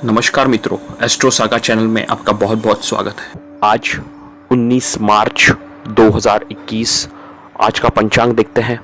नमस्कार मित्रों, astro saga channel में आपका बहुत बहुत स्वागत है। आज 19 मार्च 2021 आज का पंचांग देखते हैं।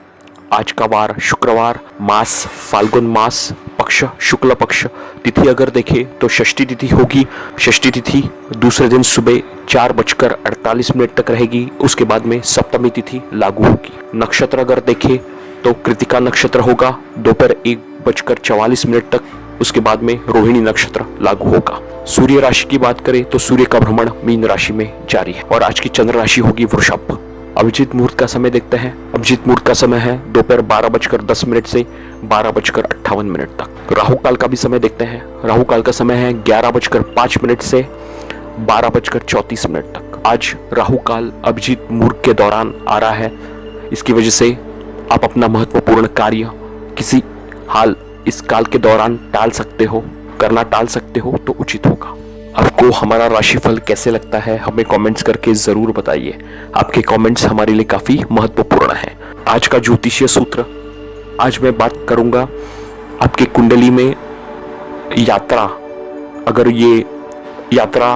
आज का वार शुक्रवार, मास फाल्गुन मास, पक्ष शुक्ल पक्ष, तिथि अगर देखें तो षष्ठी तिथि होगी। षष्ठी तिथि दूसरे दिन सुबह 4:48 तक रहेगी। उसके बाद में सप्तमी तिथि लागू होगी। नक्षत्र अगर देखें तो कृतिका नक्षत्र होगा दोपहर 1:44 तक। उसके बाद में रोहिणी नक्षत्र लागू होगा। सूर्य राशि की बात करें तो सूर्य का भ्रमण मीन राशि में जारी है और आज की चंद्र राशि होगी वृषभ। अभिजीत मुहूर्त का समय देखते हैं। अभिजीत मुहूर्त का समय है दोपहर 12:10 से 12:58 तक। राहु काल का भी समय देखते हैं। राहु काल का समय है 11:05 से 12:34 तक। आज राहु काल अभिजीत मुहूर्त के दौरान आ रहा है। इसकी वजह से आप अपना महत्वपूर्ण कार्य किसी हाल इस काल के दौरान टाल सकते हो, करना टाल सकते हो तो उचित होगा। आपको हमारा राशिफल कैसे लगता है हमें कमेंट्स करके जरूर बताइए। आपके कमेंट्स हमारे लिए काफी महत्वपूर्ण है। आज का ज्योतिषीय सूत्र, आज मैं बात करूंगा आपके कुंडली में यात्रा, अगर ये यात्रा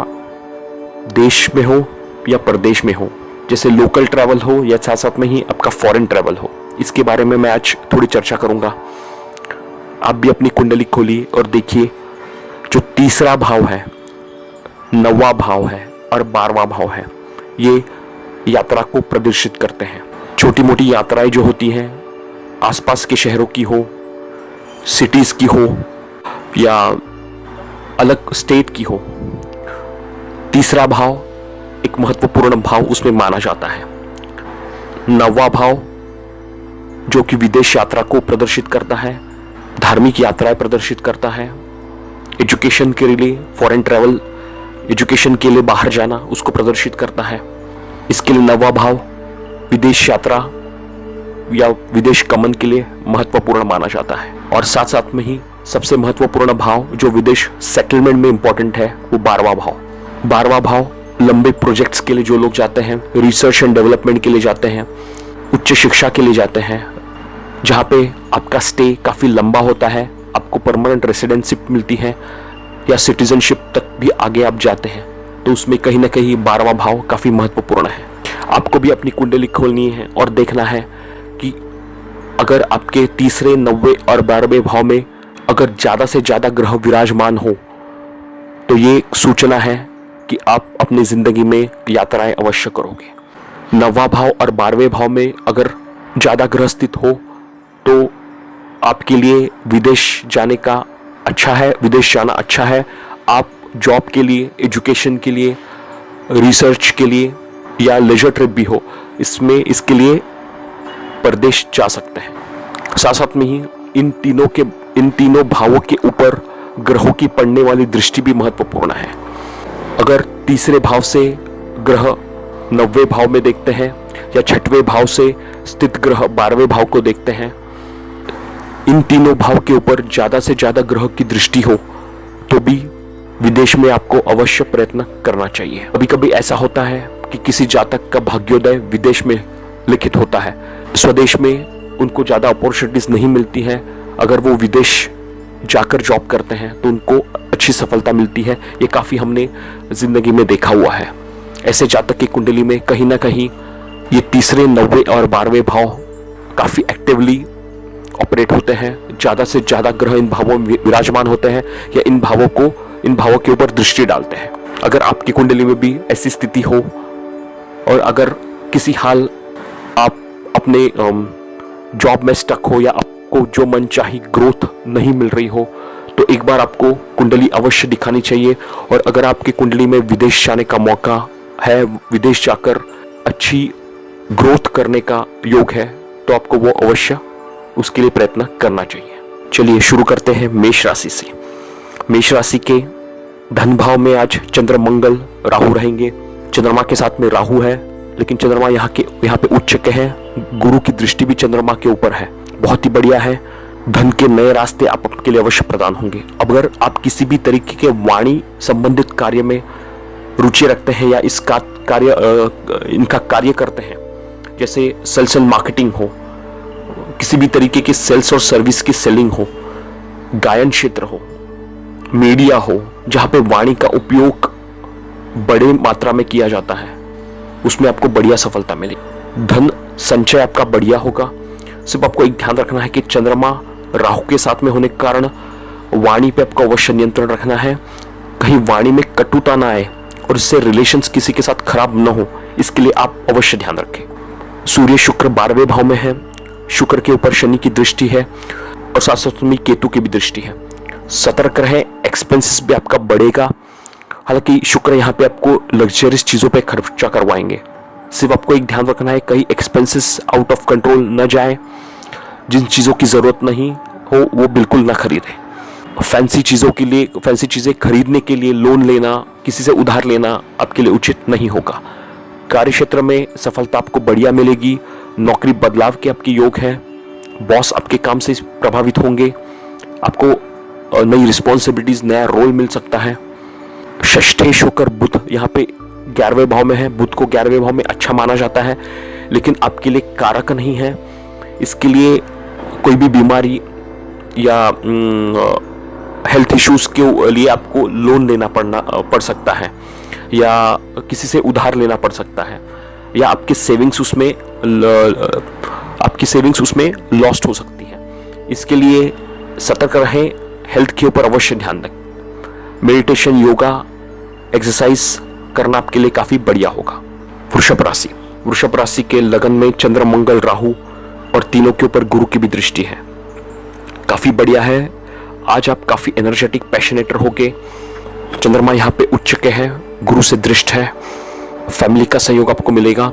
देश में हो या प्रदेश में हो, जैसे लोकल ट्रैवल हो या साथ साथ में ही आपका फॉरेन ट्रैवल हो, इसके बारे में मैं आज थोड़ी चर्चा करूंगा। आप भी अपनी कुंडली खोलिए और देखिए जो तीसरा भाव है, 9वां भाव है और 12वां भाव है, ये यात्रा को प्रदर्शित करते हैं। छोटी मोटी यात्राएं जो होती हैं आसपास के शहरों की हो, सिटीज की हो या अलग स्टेट की हो, तीसरा भाव एक महत्वपूर्ण भाव उसमें माना जाता है। 9वां भाव जो कि विदेश यात्रा को प्रदर्शित करता है, धार्मिक यात्राएं प्रदर्शित करता है, एजुकेशन के लिए फॉरेन ट्रैवल, एजुकेशन के लिए बाहर जाना उसको प्रदर्शित करता है। इसके लिए 9वां भाव विदेश यात्रा या विदेश गमन के लिए महत्वपूर्ण माना जाता है। और साथ साथ में ही सबसे महत्वपूर्ण भाव जो विदेश सेटलमेंट में इंपॉर्टेंट है वो 12वां भाव। 12वां भाव लंबे प्रोजेक्ट्स के लिए जो लोग जाते हैं, रिसर्च एंड डेवलपमेंट के लिए जाते हैं, उच्च शिक्षा के लिए जाते हैं, जहाँ पे आपका स्टे काफ़ी लंबा होता है, आपको परमानेंट रेसिडेंशिप मिलती है या सिटीजनशिप तक भी आगे आप जाते हैं, तो उसमें कहीं ना कहीं 12वां भाव काफ़ी महत्वपूर्ण है। आपको भी अपनी कुंडली खोलनी है और देखना है कि अगर आपके तीसरे, 9वें और 12वें भाव में अगर ज़्यादा से ज़्यादा ग्रह विराजमान हो तो ये सूचना है कि आप अपनी ज़िंदगी में यात्राएं अवश्य करोगे। 9वां भाव और 12वें भाव में अगर ज़्यादा ग्रह स्थित हो तो आपके लिए विदेश जाने का अच्छा है, विदेश जाना अच्छा है। आप जॉब के लिए, एजुकेशन के लिए, रिसर्च के लिए या लेजर ट्रिप भी हो, इसके लिए प्रदेश जा सकते हैं। साथ साथ में ही इन तीनों भावों के ऊपर ग्रहों की पड़ने वाली दृष्टि भी महत्वपूर्ण है। अगर तीसरे भाव से ग्रह 9वें भाव में देखते हैं या 6वें भाव से स्थित ग्रह 12वें भाव को देखते हैं, इन तीनों भाव के ऊपर ज्यादा से ज्यादा ग्रह की दृष्टि हो तो भी विदेश में आपको अवश्य प्रयत्न करना चाहिए। कभी कभी ऐसा होता है कि किसी जातक का भाग्योदय विदेश में लिखित होता है, स्वदेश में उनको ज्यादा अपॉर्चुनिटीज नहीं मिलती है। अगर वो विदेश जाकर जॉब करते हैं तो उनको अच्छी सफलता मिलती है। ये काफी हमने जिंदगी में देखा हुआ है। ऐसे जातक की कुंडली में कहीं ना कहीं ये तीसरे, 9वें और 12वें भाव काफी एक्टिवली ऑपरेट होते हैं। ज्यादा से ज्यादा ग्रह इन भावों में विराजमान होते हैं या इन भावों के ऊपर दृष्टि डालते हैं। अगर आपकी कुंडली में भी ऐसी स्थिति हो और अगर किसी हाल आप अपने जॉब में स्टक हो या आपको जो मनचाही ग्रोथ नहीं मिल रही हो तो एक बार आपको कुंडली अवश्य दिखानी चाहिए। और अगर आपकी कुंडली में विदेश जाने का मौका है, विदेश जाकर अच्छी ग्रोथ करने का योग है, तो आपको वो अवश्य उसके लिए प्रयत्न करना चाहिए। चलिए शुरू करते हैं मेष राशि से। मेष राशि के धन भाव में आज चंद्र, मंगल, राहु रहेंगे। चंद्रमा के साथ में राहु है, लेकिन चंद्रमा यहाँ पे उच्च के है। गुरु की दृष्टि भी चंद्रमा के ऊपर है, बहुत ही बढ़िया है। धन के नए रास्ते आपके लिए अवश्य प्रदान होंगे। अगर आप किसी भी तरीके के वाणी संबंधित कार्य में रुचि रखते हैं या इनका कार्य करते हैं, जैसे सेल्स एंड मार्केटिंग हो, किसी भी तरीके की सेल्स और सर्विस की सेलिंग हो, गायन क्षेत्र हो, मीडिया हो, जहां पे वाणी का उपयोग बड़े मात्रा में किया जाता है, उसमें आपको बढ़िया सफलता मिलेगी। धन संचय आपका बढ़िया होगा। सिर्फ आपको एक ध्यान रखना है कि चंद्रमा राहु के साथ में होने के कारण वाणी पे आपको अवश्य नियंत्रण रखना है, कहीं वाणी में कटुता ना आए और इससे रिलेशंस किसी के साथ खराब ना हो, इसके लिए आप अवश्य ध्यान रखें। सूर्य शुक्र 12वें भाव में है, शुक्र के ऊपर शनि की दृष्टि है और साथ साथ में केतु की भी दृष्टि है। सतर्क रहे, एक्सपेंसेस भी आपका बढ़ेगा। हालांकि शुक्र यहाँ पे आपको लग्जरियस चीजों पे खर्चा करवाएंगे। सिर्फ आपको एक ध्यान रखना है कहीं एक्सपेंसेस आउट ऑफ कंट्रोल न जाए। जिन चीजों की जरूरत नहीं हो वो बिल्कुल ना खरीदें। फैंसी चीजें खरीदने के लिए लोन लेना, किसी से उधार लेना आपके लिए उचित नहीं होगा। कार्य क्षेत्र में सफलता आपको बढ़िया मिलेगी। नौकरी बदलाव के आपके योग है। बॉस आपके काम से प्रभावित होंगे। आपको नई रिस्पॉन्सिबिलिटीज, नया रोल मिल सकता है। षष्ठेश होकर बुध यहाँ पे 11वें भाव में है। बुध को 11वें भाव में अच्छा माना जाता है, लेकिन आपके लिए कारक नहीं है। इसके लिए कोई भी बीमारी या हेल्थ इश्यूज के लिए आपको लोन लेना पड़ सकता है, या किसी से उधार लेना पड़ सकता है, या आपकी सेविंग्स उसमें लॉस्ट हो सकती है। इसके लिए सतर्क रहें। हेल्थ के ऊपर अवश्य ध्यान दें। मेडिटेशन, योगा, एक्सरसाइज करना आपके लिए काफी बढ़िया होगा। वृषभ राशि के लगन में चंद्र, मंगल, राहु और तीनों के ऊपर गुरु की भी दृष्टि है। काफी बढ़िया है। आज आप काफी एनर्जेटिक, पैशनेट रहोगे। चंद्रमा यहाँ पे उच्च के है, गुरु से दृष्ट है। फैमिली का सहयोग आपको मिलेगा।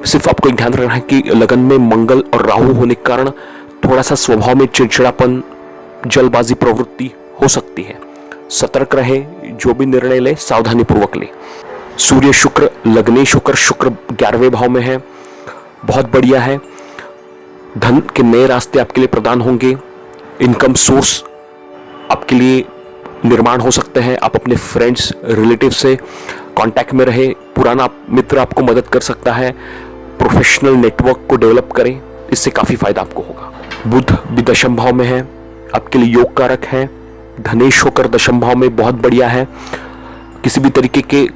सिर्फ आपको एक ध्यान रखना है कि लगन में मंगल और राहु होने के कारण थोड़ा सा स्वभाव में चिड़चिड़ापन, जल्दबाजी प्रवृत्ति हो सकती है। सतर्क रहे, जो भी निर्णय ले सावधानी पूर्वक ले। सूर्य शुक्र लग्नेश होकर शुक्र 11वें भाव में है, बहुत बढ़िया है। धन के नए रास्ते आपके लिए प्रदान होंगे। इनकम सोर्स आपके लिए निर्माण हो सकते हैं। आप अपने फ्रेंड्स, रिलेटिव से कांटेक्ट में रहे। पुराना मित्र आपको मदद कर सकता है। प्रोफेशनल नेटवर्क को डेवलप करें, इससे काफी फायदा आपको होगा। बुध भी दशम भाव में है, आपके लिए योग कारक है। धनेश होकर दशम भाव में बहुत बढ़िया है। किसी भी तरीके के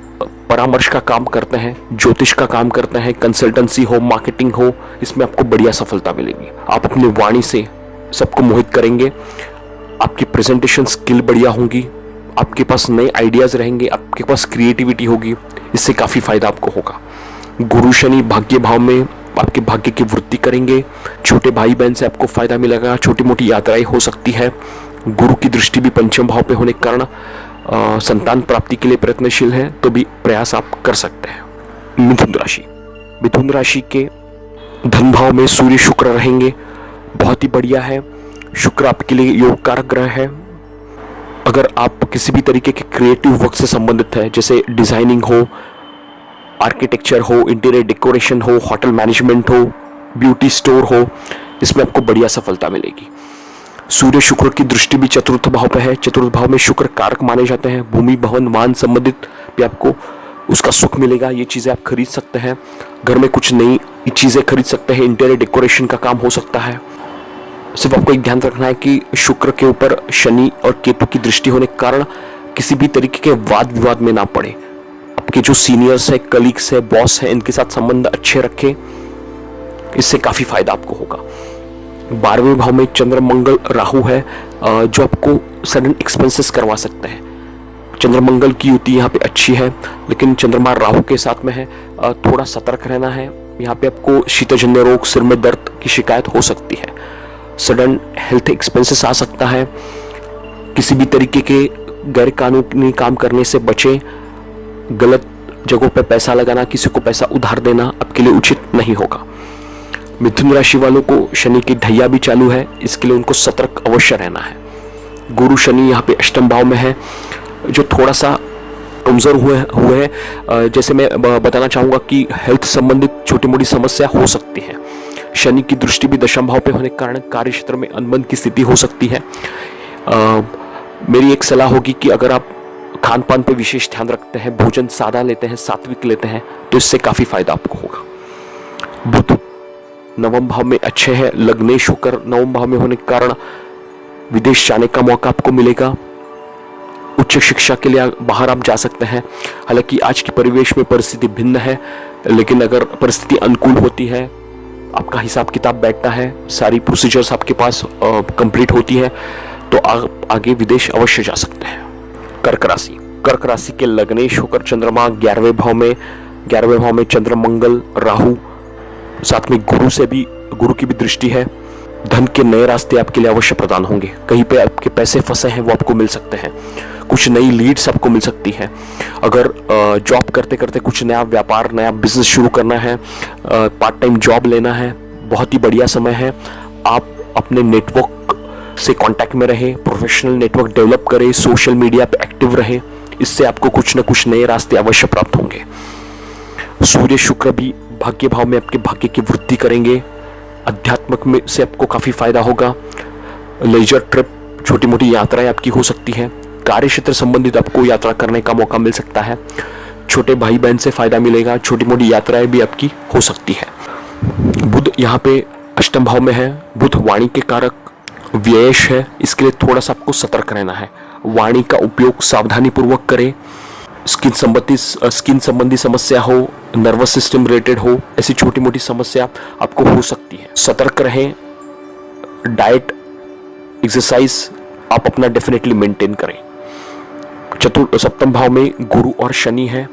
परामर्श का काम करते हैं, ज्योतिष का काम करते हैं, कंसल्टेंसी हो, मार्केटिंग हो, इसमें आपको बढ़िया सफलता मिलेगी। आप अपनी वाणी से सबको मोहित करेंगे। आपकी प्रेजेंटेशन स्किल बढ़िया होंगी। आपके पास नए आइडियाज रहेंगे, आपके पास क्रिएटिविटी होगी, इससे काफी फायदा आपको होगा। गुरु शनि भाग्य भाव में आपके भाग्य की वृद्धि करेंगे। छोटे भाई बहन से आपको फायदा मिलेगा। छोटी मोटी यात्राएं हो सकती है। गुरु की दृष्टि भी पंचम भाव पे होने के कारण संतान प्राप्ति के लिए प्रयत्नशील है, तो भी प्रयास आप कर सकते हैं। मिथुन राशि के धन भाव में सूर्य शुक्र रहेंगे, बहुत ही बढ़िया है। शुक्र आपके लिए योग कारक ग्रह है। अगर आप किसी भी तरीके के क्रिएटिव वर्क से संबंधित है, जैसे डिजाइनिंग हो, आर्किटेक्चर हो, इंटीरियर डेकोरेशन हो, होटल मैनेजमेंट हो, ब्यूटी स्टोर हो, इसमें आपको बढ़िया सफलता मिलेगी। सूर्य शुक्र की दृष्टि भी चतुर्थ भाव पे है। चतुर्थ भाव में शुक्र कारक माने जाते हैं। भूमि, भवन, वाहन संबंधित भी आपको उसका सुख मिलेगा। ये चीजें आप खरीद सकते हैं। घर में कुछ नई चीजें खरीद सकते हैं। इंटीरियर डेकोरेशन का काम हो सकता है। सिर्फ आपको एक ध्यान रखना है कि शुक्र के ऊपर शनि और केतु की दृष्टि होने के कारण किसी भी तरीके के वाद विवाद में ना पड़े। आपके जो सीनियर्स है, कलीग्स है, बॉस है, इनके साथ संबंध अच्छे रखें, इससे काफी फायदा आपको होगा। 12वें भाव में चंद्र, मंगल, राहु है, जो आपको सडन एक्सपेंसेस करवा सकते हैं। चंद्र मंगल की युति यहाँ पे अच्छी है, लेकिन चंद्रमा राहु के साथ में है, थोड़ा सतर्क रहना है। यहाँ पे आपको शीतजन्य रोग, सिर में दर्द की शिकायत हो सकती है। सडन हेल्थ एक्सपेंसेस आ सकता है। किसी भी तरीके के गैर कानूनी काम करने से बचें। गलत जगहों पे पैसा लगाना, किसी को पैसा उधार देना आपके लिए उचित नहीं होगा। मिथुन राशि वालों को शनि की ढैया भी चालू है, इसके लिए उनको सतर्क अवश्य रहना है। गुरु शनि यहाँ पे अष्टम भाव में है, जो थोड़ा सा कमजोर हुए हैं। जैसे मैं बताना चाहूंगा कि हेल्थ संबंधित छोटी मोटी समस्या हो सकती है। शनि की दृष्टि भी दशम भाव पे होने के कारण कार्य क्षेत्र में अनबन की स्थिति हो सकती है। मेरी एक सलाह होगी कि अगर आप खान पान पे विशेष ध्यान रखते हैं, भोजन सादा लेते हैं, सात्विक लेते हैं, तो इससे काफी फायदा आपको होगा। बुध नवम भाव में अच्छे हैं। लग्नेश होकर नवम भाव में होने के कारण विदेश जाने का मौका आपको मिलेगा। उच्च शिक्षा के लिए बाहर आप जा सकते हैं। हालांकि आज के परिवेश में परिस्थिति भिन्न है, लेकिन अगर परिस्थिति अनुकूल होती है, आपका हिसाब किताब बैठता है, सारी प्रोसीजर्स आपके पास कंप्लीट होती है, तो आप आगे विदेश अवश्य जा सकते हैं। कर्क राशि, कर्क राशि के लग्नेश होकर चंद्रमा 11वें भाव में चंद्र मंगल राहु, साथ में गुरु की भी दृष्टि है। धन के नए रास्ते आपके लिए अवश्य प्रदान होंगे। कहीं पे आपके पैसे फंसे हैं वो आपको मिल सकते हैं। कुछ नई लीड्स आपको मिल सकती है। अगर जॉब करते करते कुछ नया व्यापार, नया बिजनेस शुरू करना है, पार्ट टाइम जॉब लेना है, बहुत ही बढ़िया समय है। आप अपने नेटवर्क से कांटेक्ट में रहें, प्रोफेशनल नेटवर्क डेवलप करें, सोशल मीडिया पे एक्टिव रहें। इससे आपको कुछ न कुछ नए रास्ते अवश्य प्राप्त होंगे। सूर्य शुक्र भी भाग्य भाव में आपके भाग्य की वृद्धि करेंगे। अध्यात्मक में से आपको काफी फायदा होगा। लेजर ट्रिप, छोटी मोटी यात्राएं आपकी हो सकती है। कार्य क्षेत्र संबंधित आपको यात्रा करने का मौका मिल सकता है। छोटे भाई बहन से फायदा मिलेगा। छोटी मोटी यात्राएं भी आपकी हो सकती है। बुध यहाँ पे अष्टम भाव में है। बुध वाणी के कारक व्ययश है, इसके लिए थोड़ा सा आपको सतर्क रहना है। वाणी का उपयोग सावधानी पूर्वक करें। स्किन संबंधी समस्या हो, नर्वस सिस्टम रिलेटेड हो, ऐसी छोटी मोटी समस्या आपको हो सकती है। सतर्क रहें। डाइट, एक्सरसाइज आप अपना डेफिनेटली मेंटेन करें। सप्तम भाव में गुरु और शनि है,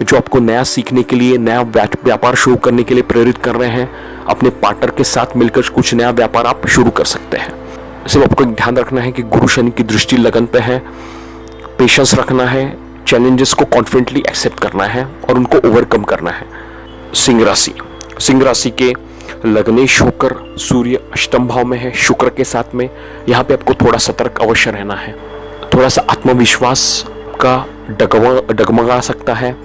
जो आपको नया सीखने के लिए, नया व्यापार शुरू करने के लिए प्रेरित कर रहे हैं। अपने पार्टनर के साथ मिलकर कुछ नया व्यापार आप शुरू कर सकते हैं। सिर्फ आपको एक ध्यान रखना है कि गुरु शनि की दृष्टि लगन पे है। पेशेंस रखना है, चैलेंजेस को कॉन्फिडेंटली एक्सेप्ट करना है और उनको ओवरकम करना है। सिंह राशि के लग्नेश होकर सूर्य अष्टम भाव में है, शुक्र के साथ में। यहाँ पे आपको थोड़ा सतर्क अवश्य रहना है। थोड़ा सा आत्मविश्वास का डगमगा सकता है।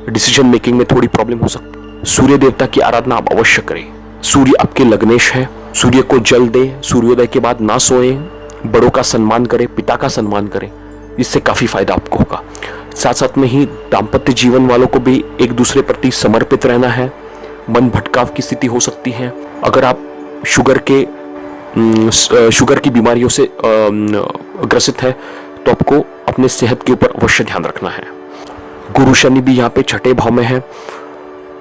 डिसीजन मेकिंग में थोड़ी प्रॉब्लम हो सकती है। सूर्य देवता की आराधना आप अवश्य करें। सूर्य आपके लग्नेश है। सूर्य को जल दें। सूर्योदय के बाद ना सोएं। बड़ों का सम्मान करें, पिता का सम्मान करें, इससे काफी फायदा आपको होगा। साथ साथ में ही दाम्पत्य जीवन वालों को भी एक दूसरे प्रति समर्पित रहना है। मन भटकाव की स्थिति हो सकती है। अगर आप शुगर की बीमारियों से ग्रसित है तो आपको अपने सेहत के ऊपर अवश्य ध्यान रखना है। गुरु शनि भी यहाँ पे छठे भाव में है।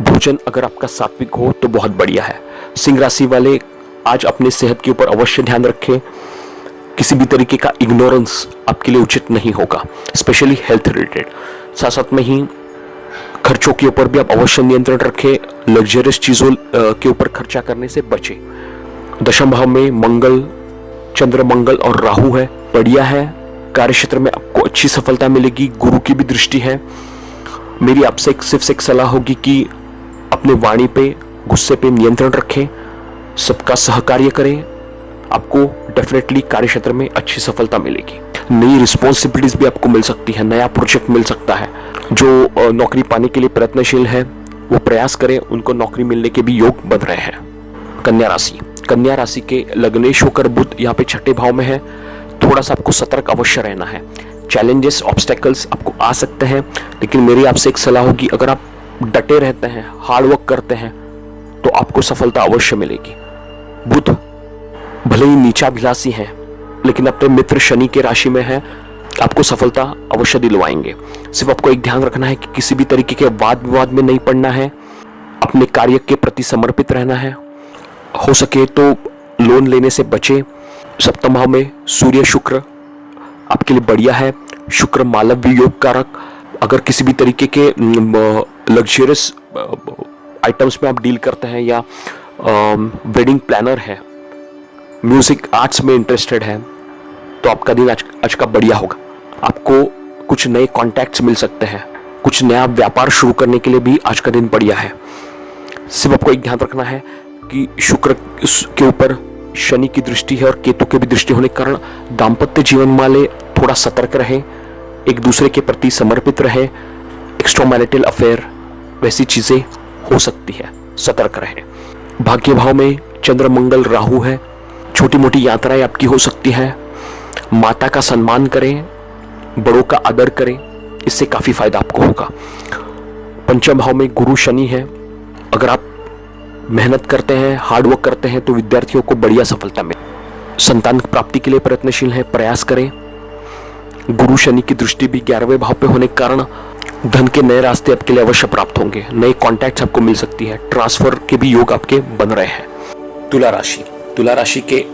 भोजन अगर आपका सात्विक हो तो बहुत बढ़िया है। सिंह राशि वाले आज अपने सेहत के ऊपर अवश्य ध्यान रखें। किसी भी तरीके का इग्नोरेंस आपके लिए उचित नहीं होगा, स्पेशली हेल्थ रिलेटेड। साथ साथ में ही खर्चों के ऊपर भी आप अवश्य नियंत्रण रखें। लग्जरियस चीजों के ऊपर खर्चा करने से बचें। दशम भाव में चंद्र मंगल और राहु है, बढ़िया है। कार्य क्षेत्र में आपको अच्छी सफलता मिलेगी। गुरु की भी दृष्टि है। मेरी आपसे सिर्फ एक सलाह होगी कि अपने वाणी पे, गुस्से पे नियंत्रण रखें। सबका सहकार्य करें। आपको डेफिनेटली कार्य क्षेत्र में अच्छी सफलता मिलेगी। नई रिस्पॉन्सिबिलिटीज भी आपको मिल सकती है। नया प्रोजेक्ट मिल सकता है। जो नौकरी पाने के लिए प्रयत्नशील है वो प्रयास करें, उनको नौकरी मिलने के भी योग बन रहे हैं। कन्या राशि के लग्नेश होकर बुध यहाँ पे छठे भाव में है। थोड़ा सा आपको सतर्क अवश्य रहना है। चैलेंजेस, ऑब्स्टेकल्स आपको आ सकते हैं, लेकिन मेरी आपसे एक सलाह होगी, अगर आप डटे रहते हैं, हार्ड वर्क करते हैं, तो आपको सफलता अवश्य मिलेगी। बुध भले ही नीचाभिलाषी हैं, लेकिन अपने मित्र शनि के राशि में है, आपको सफलता अवश्य दिलवाएंगे। सिर्फ आपको एक ध्यान रखना है कि किसी भी तरीके के वाद विवाद में नहीं पड़ना है। अपने कार्य के प्रति समर्पित रहना है। हो सके तो लोन लेने से बचें। सप्तम भाव में सूर्य शुक्र आपके लिए बढ़िया है। शुक्र मालव्य योग कारक। अगर किसी भी तरीके के लग्जरियस आइटम्स में आप डील करते हैं या वेडिंग प्लानर है, म्यूजिक आर्ट्स में इंटरेस्टेड है, तो आपका दिन आज का बढ़िया होगा। आपको कुछ नए कॉन्टैक्ट्स मिल सकते हैं। कुछ नया व्यापार शुरू करने के लिए भी आज का दिन बढ़िया है। सिर्फ आपको एक ध्यान रखना है कि शुक्र के ऊपर शनि की दृष्टि है और केतु की भी दृष्टि होने के कारण दाम्पत्य जीवन वाले थोड़ा सतर्क रहे, एक दूसरे के प्रति समर्पित रहे। एक्स्ट्रा मैरिटल अफेयर वैसी चीजें हो सकती है, सतर्क रहे। भाग्य भाव में चंद्र मंगल राहु है। छोटी मोटी यात्राएं आपकी हो सकती है। माता का सम्मान करें, बड़ों का आदर करें, इससे काफी फायदा आपको होगा। पंचम भाव में गुरु शनि है। अगर आप मेहनत करते हैं, हार्ड वर्क करते हैं, तो विद्यार्थियों को बढ़िया सफलता मिले। संतान प्राप्ति के लिए प्रयत्नशील है, प्रयास करें। गुरु शनि की दृष्टि भी 11वें भाव पे होने के कारण धन के नए रास्ते आपके लिए अवश्य प्राप्त होंगे। नए कॉन्टैक्ट्स आपको मिल सकती है। ट्रांसफर के भी योग आपके बन रहे हैं। तुला राशि के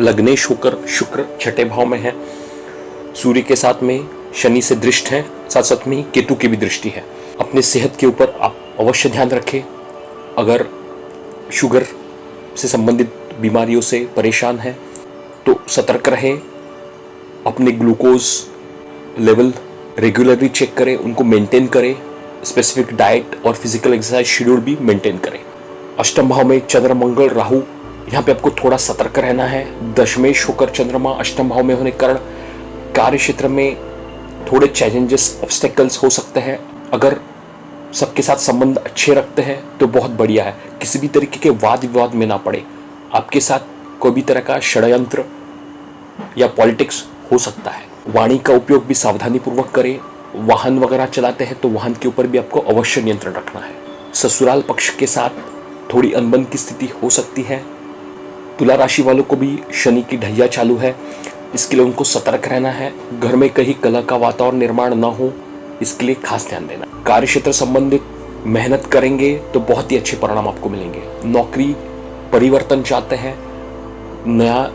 लग्नेश होकर शुक्र छठे भाव में है। सूर्य के साथ में शनि से दृष्ट है, साथ साथ में केतु की भी दृष्टि है। अपने सेहत के ऊपर आप अवश्य ध्यान रखें। अगर शुगर से संबंधित बीमारियों से परेशान है तो सतर्क रहें। अपने ग्लूकोज लेवल रेगुलरली चेक करें, उनको मेंटेन करें। स्पेसिफिक डाइट और फिजिकल एक्सरसाइज शेड्यूल भी मेंटेन करें। अष्टम भाव में चंद्र मंगल राहु, यहाँ पे आपको थोड़ा सतर्क रहना है। दशमेश होकर चंद्रमा अष्टम भाव में होने के कारण कार्य क्षेत्र में थोड़े चैलेंजेस ऑब्स्टेकल्स हो सकते हैं। अगर सबके साथ संबंध अच्छे रखते हैं तो बहुत बढ़िया है। किसी भी तरीके के वाद विवाद में ना पड़े। आपके साथ कोई भी तरह का षड्यंत्र या पॉलिटिक्स हो सकता है। वाणी का उपयोग भी सावधानी पूर्वक करें। वाहन वगैरह चलाते हैं तो वाहन के ऊपर भी आपको अवश्य नियंत्रण रखना है। ससुराल पक्ष के साथ थोड़ी अनबन की स्थिति हो सकती है। तुला राशि वालों को भी शनि की ढैया चालू है, इसके लिए उनको सतर्क रहना है। घर में कहीं कलह का वातावरण निर्माण ना हो, इसके लिए खास ध्यान देना। कार्य क्षेत्र संबंधित मेहनत करेंगे तो बहुत ही अच्छे परिणाम आपको मिलेंगे। नौकरी परिवर्तन चाहते हैं, नया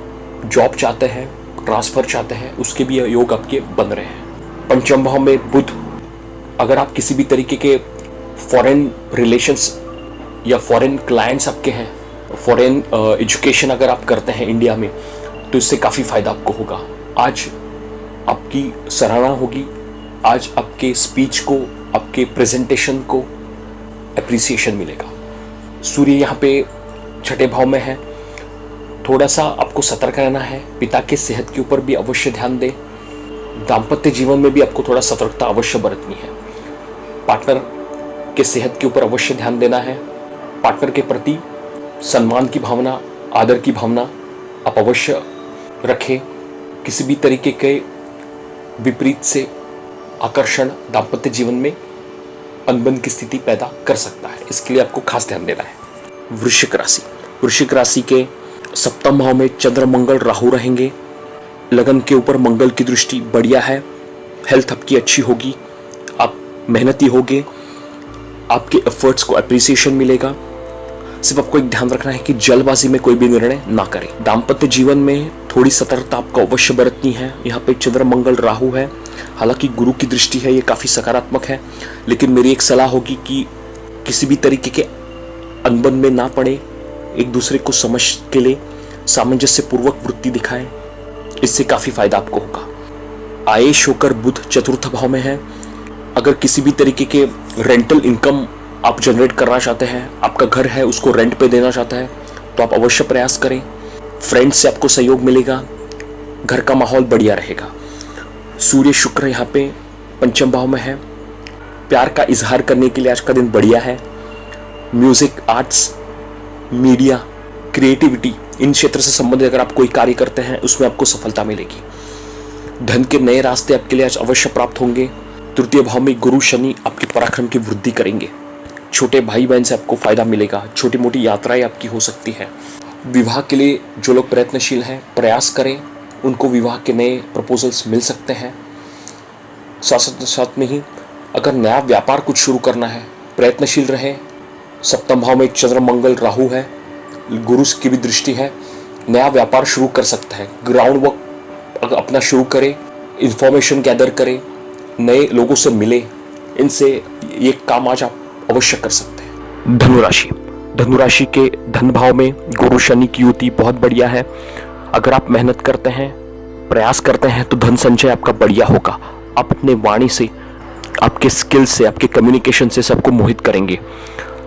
जॉब चाहते हैं, ट्रांसफर चाहते हैं, उसके भी योग आपके बन रहे हैं। पंचम भाव में बुध, अगर आप किसी भी तरीके के फॉरेन रिलेशंस या फॉरेन क्लाइंट्स आपके हैं, फॉरेन एजुकेशन अगर आप करते हैं इंडिया में, तो इससे काफ़ी फायदा आपको होगा। आज आपकी सराहना होगी। आज आपके स्पीच को, आपके प्रेजेंटेशन को एप्रिसिएशन मिलेगा। सूर्य यहाँ पे छठे भाव में है। थोड़ा सा आपको सतर्क रहना है। पिता के सेहत के ऊपर भी अवश्य ध्यान दें। दाम्पत्य जीवन में भी आपको थोड़ा सतर्कता अवश्य बरतनी है। पार्टनर के सेहत के ऊपर अवश्य ध्यान देना है। पार्टनर के प्रति सम्मान की भावना, आदर की भावना आप अवश्य रखें। किसी भी तरीके के विपरीत से आकर्षण दाम्पत्य जीवन में अनबन की स्थिति पैदा कर सकता है, इसके लिए आपको खास ध्यान देना है। वृश्चिक राशि के सप्तम भाव में चंद्र मंगल राहु रहेंगे। लगन के ऊपर मंगल की दृष्टि बढ़िया है। हेल्थ आपकी अच्छी होगी। आप मेहनती होगे। आपके एफर्ट्स को अप्रिसिएशन मिलेगा। सिर्फ आपको एक ध्यान रखना है कि जल्दबाजी में कोई भी निर्णय ना करें। दाम्पत्य जीवन में थोड़ी सतर्कता आपको अवश्य बरतनी है। यहाँ पे चंद्र मंगल राहु है। हालांकि गुरु की दृष्टि है, ये काफ़ी सकारात्मक है, लेकिन मेरी एक सलाह होगी कि किसी भी तरीके के अनबन में ना पड़े। एक दूसरे को समझ के लिए सामंजस्य पूर्वक वृत्ति दिखाएं, इससे काफ़ी फायदा आपको होगा। आयेश होकर बुध चतुर्थ भाव में है। अगर किसी भी तरीके के रेंटल इनकम आप जनरेट करना चाहते हैं, आपका घर है उसको रेंट पे देना चाहता है, तो आप अवश्य प्रयास करें। फ्रेंड्स से आपको सहयोग मिलेगा। घर का माहौल बढ़िया रहेगा। सूर्य शुक्र यहाँ पे पंचम भाव में है। प्यार का इजहार करने के लिए आज का दिन बढ़िया है। म्यूजिक, आर्ट्स, मीडिया, क्रिएटिविटी, इन क्षेत्र से संबंधित अगर आप कोई कार्य करते हैं उसमें आपको सफलता मिलेगी। धन के नए रास्ते आपके लिए आज अवश्य प्राप्त होंगे। तृतीय भाव में गुरु शनि आपके पराक्रम की वृद्धि करेंगे। छोटे भाई बहन से आपको फायदा मिलेगा। छोटी मोटी यात्राएं आपकी हो सकती है। विवाह के लिए जो लोग प्रयत्नशील हैं, प्रयास करें, उनको विवाह के नए प्रपोजल्स मिल सकते हैं। साथ में ही अगर नया व्यापार कुछ शुरू करना है, प्रयत्नशील रहें। सप्तम भाव में चंद्र मंगल राहु है, गुरु की भी दृष्टि है। नया व्यापार शुरू कर सकते हैं। ग्राउंड वर्क अगर अपना शुरू करें, इंफॉर्मेशन गैदर करें, नए लोगों से मिले, इनसे ये काम आज आप अवश्य कर सकते हैं। धनुराशि के धन भाव में गुरु शनि की युति बहुत बढ़िया है। अगर आप मेहनत करते हैं, प्रयास करते हैं, तो धन संचय आपका बढ़िया होगा। आप अपने वाणी से, आपके स्किल से, आपके कम्युनिकेशन से सबको मोहित करेंगे।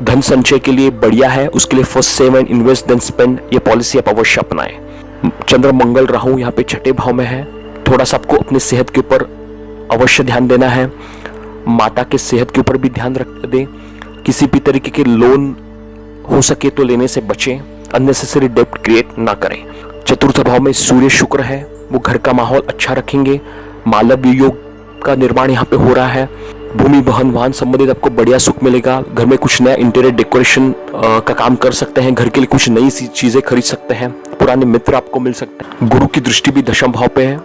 धन संचय के लिए बढ़िया है। उसके लिए first save and invest then spend, ये पॉलिसी आप अवश्य अपनाएं। चंद्र मंगल राहु यहाँ पे छठे भाव में है। थोड़ा सा आपको अपने सेहत के ऊपर अवश्य ध्यान देना है। माता के सेहत के ऊपर भी ध्यान रख दें। किसी भी तरीके के लोन हो सके तो लेने से बचें। अननेसेसरी डेब्ट क्रिएट ना करें। चतुर्थ भाव में सूर्य शुक्र है, वो घर का माहौल अच्छा रखेंगे। मालव्य योग का निर्माण यहाँ पे हो रहा है। भूमि वाहन वाहन संबंधित आपको बढ़िया सुख मिलेगा। घर में कुछ नया इंटीरियर डेकोरेशन का काम कर सकते हैं। घर के लिए कुछ नई सी चीजें खरीद सकते हैं। पुराने मित्र आपको मिल सकते हैं। गुरु की दृष्टि भी दशम भाव पे है।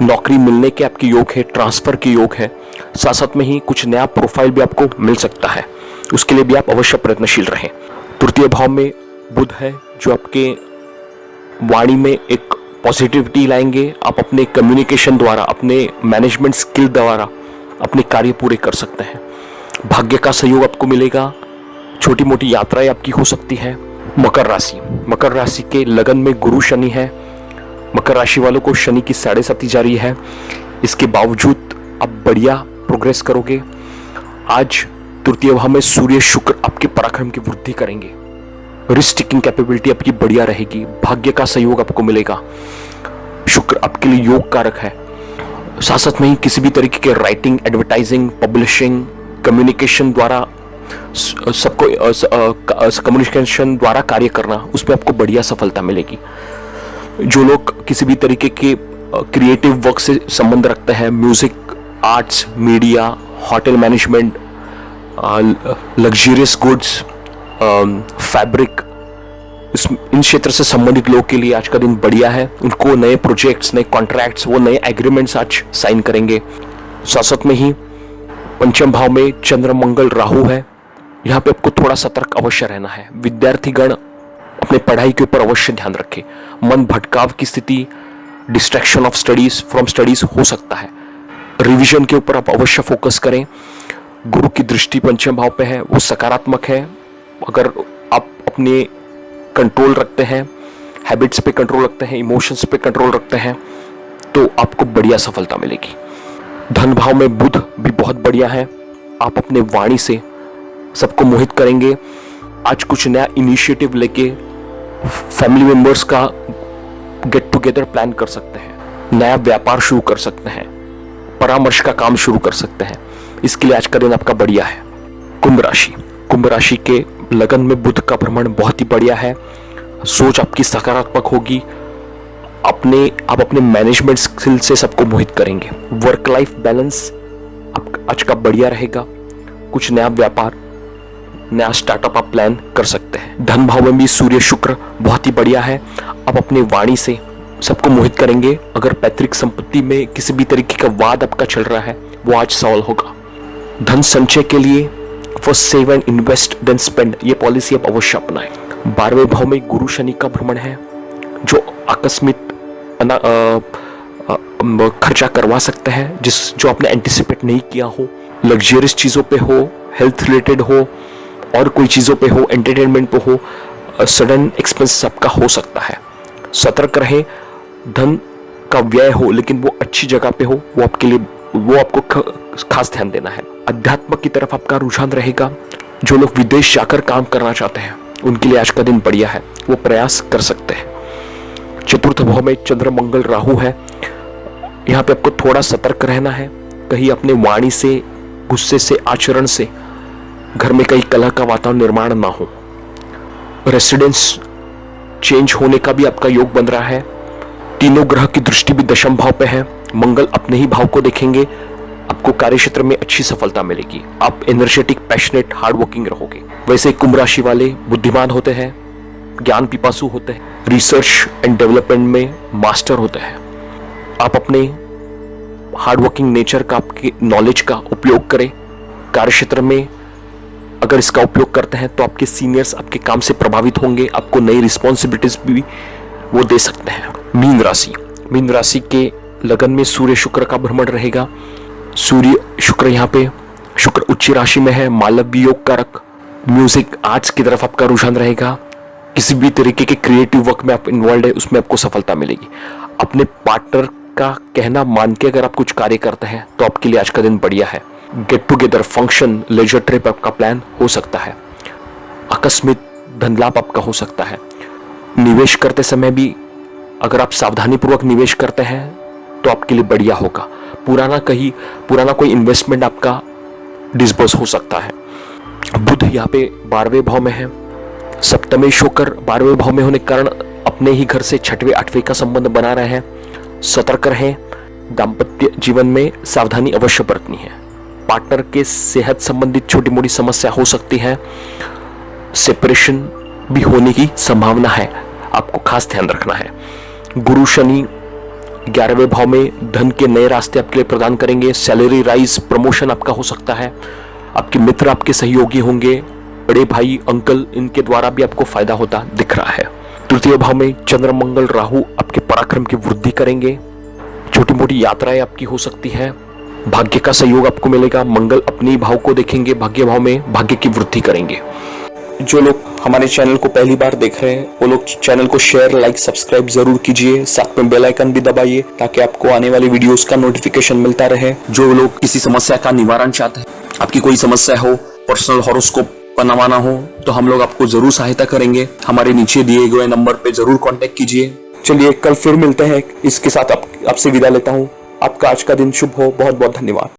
नौकरी मिलने के आपके योग है, ट्रांसफर के योग है, साथ साथ में ही कुछ नया प्रोफाइल भी आपको मिल सकता है। उसके लिए भी आप अवश्य प्रयत्नशील रहें। तृतीय भाव में बुध है जो आपके वाणी में एक पॉजिटिविटी लाएंगे। आप अपने कम्युनिकेशन द्वारा, अपने मैनेजमेंट स्किल द्वारा अपने कार्य पूरे कर सकते हैं। भाग्य का सहयोग आपको मिलेगा। छोटी मोटी यात्राएं आपकी हो सकती है। मकर राशि के लगन में गुरु शनि है। मकर राशि वालों को शनि की 7.5 जारी है। इसके बावजूद आप बढ़िया प्रोग्रेस करोगे। आज तृतीय भाव में सूर्य शुक्र आपके पराक्रम की वृद्धि करेंगे। रिस्क टेकिंग कैपेबिलिटी आपकी बढ़िया रहेगी। भाग्य का सहयोग आपको मिलेगा। शुक्र आपके लिए योग कारक है। साथ साथ में ही किसी भी तरीके के राइटिंग, एडवर्टाइजिंग, पब्लिशिंग, कम्युनिकेशन द्वारा कम्युनिकेशन द्वारा कार्य करना, उसमें आपको बढ़िया सफलता मिलेगी। जो लोग किसी भी तरीके के क्रिएटिव वर्क से संबंध रखते हैं, music, arts, media, hotel management, luxurious goods, fabric, इन क्षेत्र से संबंधित लोगों के लिए आज का दिन बढ़िया है। उनको नए प्रोजेक्ट्स, नए कॉन्ट्रैक्ट्स, वो नए एग्रीमेंट्स आज साइन करेंगे। साथ साथ में ही पंचम भाव में चंद्र, मंगल, राहु है। यहाँ पे आपको थोड़ा सतर्क अवश्य रहना है। विद्यार्थीगण अपने पढ़ाई के ऊपर अवश्य ध्यान रखें। मन भटकाव की स्थिति, distraction of studies from studies हो सकता है। रिवीजन के ऊपर आप अवश्य फोकस करें। गुरु की दृष्टि पंचम भाव पे है, वो सकारात्मक है। अगर आप अपने कंट्रोल रखते हैं, हैबिट्स पे कंट्रोल रखते हैं, इमोशंस पे कंट्रोल रखते हैं, तो आपको बढ़िया सफलता मिलेगी। धन भाव में बुध भी बहुत बढ़िया है। आप अपने वाणी से सबको मोहित करेंगे। आज कुछ नया इनिशिएटिव लेके फैमिली मेंबर्स का गेट टुगेदर प्लान कर सकते हैं। नया व्यापार शुरू कर सकते हैं। परामर्श का काम शुरू कर सकते हैं। इसके लिए आज का दिन आपका बढ़िया है। कुंभ राशि के लगन में बुध का भ्रमण बहुत ही बढ़िया है। सोच आपकी सकारात्मक होगी। आप अपने मैनेजमेंट स्किल से सबको मोहित करेंगे। वर्क लाइफ बैलेंस आज का बढ़िया रहेगा। कुछ नया व्यापार, नया स्टार्टअप आप प्लान कर सकते हैं। धन भाव में भी सूर्य शुक्र बहुत ही बढ़िया है। आप अपनी वाणी से सबको मोहित करेंगे। अगर पैतृक संपत्ति में किसी भी तरीके का वाद आपका चल रहा है, वो आज सॉल्व होगा। धन संचय के लिए first save and invest then spend, ये पॉलिसी आप अवश्य अपनाएं। 12वें भाव में गुरु शनि का भ्रमण है जो आकस्मिक खर्चा करवा सकते हैं, जो आपने एंटिसिपेट नहीं किया हो। लग्जरियस चीजों पे हो, हेल्थ रिलेटेड हो, और कोई चीजों पे हो, एंटरटेनमेंट पे हो, सडन एक्सपेंस आपका हो सकता है। सतर्क रहे। धन का व्यय हो लेकिन वो अच्छी जगह पे हो, वो आपको खास ध्यान देना है। अध्यात्म की तरफ आपका रुझान रहेगा। जो लोग विदेश जाकर काम करना चाहते हैं उनके लिए आज का दिन बढ़िया है, वो प्रयास कर सकते हैं। चतुर्थ भाव में चंद्र, मंगल, राहु है। यहाँ पे आपको थोड़ा सतर्क रहना है। कहीं अपने वाणी से, गुस्से से, आचरण से घर में कहीं कलह का वातावरण निर्माण ना हो। रेसिडेंस चेंज होने का भी आपका योग बन रहा है। तीनों ग्रह की दृष्टि भी दशम भाव पे है। मंगल अपने ही भाव को देखेंगे। आपको कार्य क्षेत्र में अच्छी सफलता मिलेगी। आप एनर्जेटिक, पैशनेट, हार्ड वर्किंग रहोगे। वैसे कुंभ राशि वाले बुद्धिमान होते हैं, ज्ञान पिपासु होते हैं, रिसर्च एंड डेवलपमेंट में मास्टर होते हैं। आप अपने हार्ड वर्किंग नेचर का, आपके नॉलेज का उपयोग करें कार्य क्षेत्र में। अगर इसका उपयोग करते हैं तो आपके सीनियर्स आपके काम से प्रभावित होंगे। आपको नई रिस्पॉन्सिबिलिटीज भी वो दे सकते हैं। मीन राशि के लगन में सूर्य शुक्र का भ्रमण रहेगा। सूर्य शुक्र यहाँ पे, शुक्र उच्च राशि में है। मालव्य योग कारक, म्यूजिक, आर्ट्स की तरफ आपका रुझान रहेगा। किसी भी तरीके के क्रिएटिव वर्क में आप इन्वॉल्व है, उसमें आपको सफलता मिलेगी। अपने पार्टनर का कहना मान के अगर आप कुछ कार्य करते हैं तो आपके लिए आज का दिन बढ़िया है। Get together, function, leisure trip आपका प्लान हो सकता है। आकस्मिक धन लाभ आपका हो सकता है। निवेश करते समय भी अगर आप सावधानी पूर्वक निवेश करते हैं तो आपके लिए बढ़िया होगा। पुराना कोई इन्वेस्टमेंट आपका डिस्बर्स हो सकता है। बुध यहाँ पे 12वें भाव में है। सप्तमेश होकर 12वें भाव में होने के कारण अपने ही घर से 6वें 8वें का संबंध बना रहे हैं। सतर्क रहें। दाम्पत्य जीवन में सावधानी अवश्य बरतनी है। पार्टनर के सेहत संबंधित छोटी मोटी समस्या हो सकती है। सेपरेशन भी होने की संभावना है, आपको खास ध्यान रखना है। गुरु शनि 11वें भाव में धन के नए रास्ते आपके लिए प्रदान करेंगे। सैलरी राइज, प्रमोशन आपका हो सकता है। आपके मित्र आपके सहयोगी होंगे, बड़े भाई, अंकल, इनके द्वारा भी आपको फायदा होता दिख रहा है। तृतीय भाव में चंद्र, मंगल, राहु आपके पराक्रम की वृद्धि करेंगे। छोटी मोटी यात्राएं आपकी हो सकती है। भाग्य का सहयोग आपको मिलेगा। मंगल अपनी भाव को देखेंगे, भाग्य भाव में भाग्य की वृद्धि करेंगे। जो लोग हमारे चैनल को पहली बार देख रहे हैं वो लोग चैनल को शेयर, लाइक, सब्सक्राइब जरूर कीजिए। साथ में बेल आइकन भी दबाइए ताकि आपको आने वाली वीडियोस का नोटिफिकेशन मिलता रहे। जो लोग किसी समस्या का निवारण चाहते हैं, आपकी कोई समस्या हो, पर्सनल हॉरोस्कोप बनवाना हो, तो हम लोग आपको जरूर सहायता करेंगे। हमारे नीचे दिए गए नंबर पे जरूर कांटेक्ट कीजिए। चलिए कल फिर मिलते हैं। इसके साथ आपसे विदा लेता हूँ। आपका आज का दिन शुभ हो। बहुत बहुत धन्यवाद।